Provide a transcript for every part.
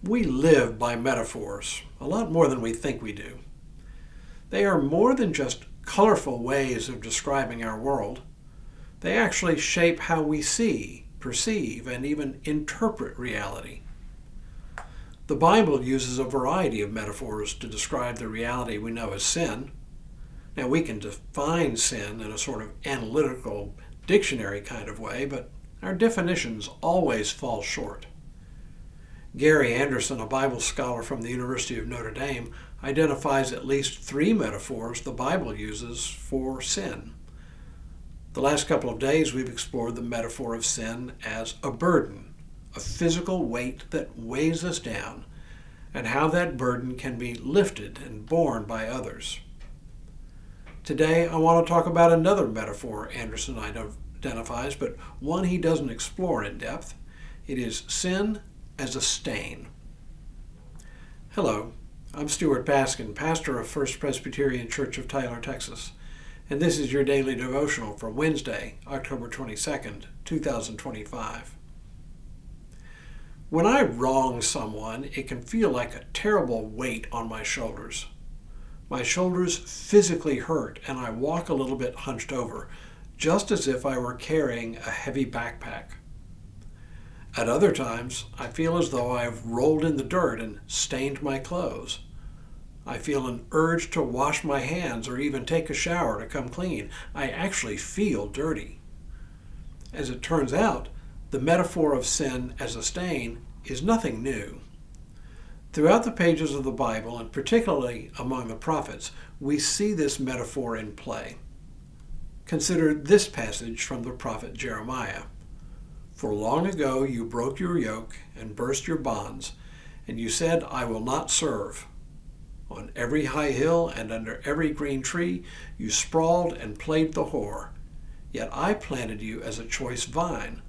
We live by metaphors, a lot more than we think we do. They are more than just colorful ways of describing our world. They actually shape how we see, perceive, and even interpret reality. The Bible uses a variety of metaphors to describe the reality we know as sin. Now, we can define sin in a sort of analytical, dictionary kind of way, but our definitions always fall short. Gary Anderson, a Bible scholar from the University of Notre Dame, identifies at least 3 metaphors the Bible uses for sin. The last couple of days we've explored the metaphor of sin as a burden, a physical weight that weighs us down, and how that burden can be lifted and borne by others. Today I want to talk about another metaphor Anderson identifies, but one he doesn't explore in depth. It is sin as a stain. Hello, I'm Stuart Baskin, pastor of First Presbyterian Church of Tyler, Texas, and this is your daily devotional for Wednesday, October 22nd, 2025. When I wrong someone, it can feel like a terrible weight on my shoulders. My shoulders physically hurt and I walk a little bit hunched over, just as if I were carrying a heavy backpack. At other times, I feel as though I have rolled in the dirt and stained my clothes. I feel an urge to wash my hands or even take a shower to come clean. I actually feel dirty. As it turns out, the metaphor of sin as a stain is nothing new. Throughout the pages of the Bible, and particularly among the prophets, we see this metaphor in play. Consider this passage from the prophet Jeremiah. For long ago you broke your yoke and burst your bonds, and you said, I will not serve. On every high hill and under every green tree you sprawled and played the whore. Yet I planted you as a choice vine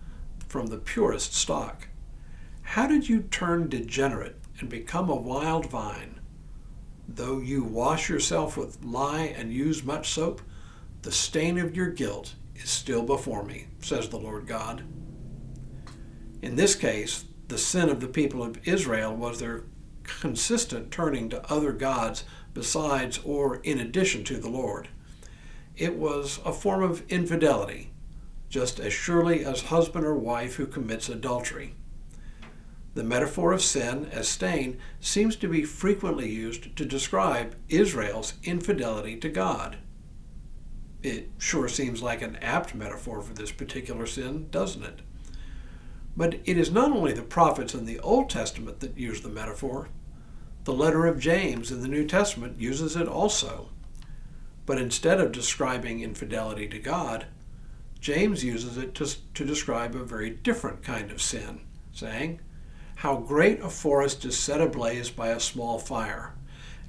from the purest stock. How did you turn degenerate and become a wild vine? Though you wash yourself with lye and use much soap, the stain of your guilt is still before me, says the Lord God. In this case, the sin of the people of Israel was their consistent turning to other gods besides or in addition to the Lord. It was a form of infidelity, just as surely as husband or wife who commits adultery. The metaphor of sin as stain seems to be frequently used to describe Israel's infidelity to God. It sure seems like an apt metaphor for this particular sin, doesn't it? But it is not only the prophets in the Old Testament that use the metaphor. The letter of James in the New Testament uses it also. But instead of describing infidelity to God, James uses it to describe a very different kind of sin, saying, How great a forest is set ablaze by a small fire,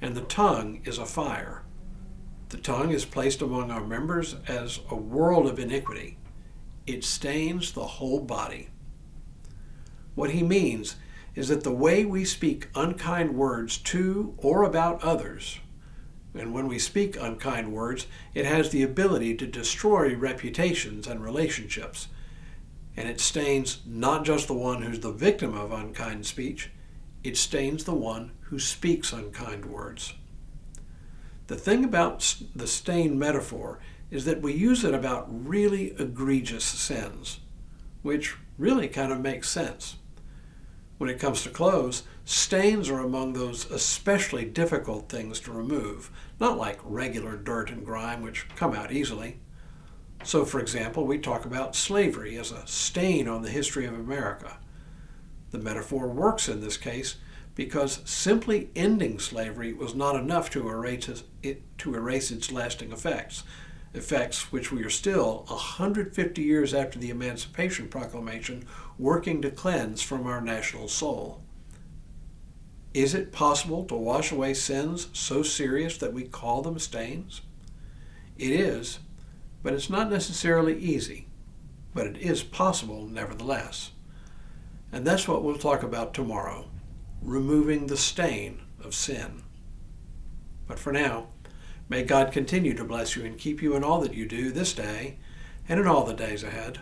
and the tongue is a fire. The tongue is placed among our members as a world of iniquity. It stains the whole body. What he means is that the way we speak unkind words to or about others, and when we speak unkind words, it has the ability to destroy reputations and relationships. And it stains not just the one who's the victim of unkind speech, it stains the one who speaks unkind words. The thing about the stain metaphor is that we use it about really egregious sins, which really kind of makes sense. When it comes to clothes, stains are among those especially difficult things to remove, not like regular dirt and grime, which come out easily. So, for example, we talk about slavery as a stain on the history of America. The metaphor works in this case because simply ending slavery was not enough to erase its lasting effects which we are still 150 years after the Emancipation Proclamation working to cleanse from our national soul. Is it possible to wash away sins so serious that we call them stains? It is, but it's not necessarily easy. But it is possible nevertheless. And that's what we'll talk about tomorrow, removing the stain of sin. But for now, may God continue to bless you and keep you in all that you do this day and in all the days ahead.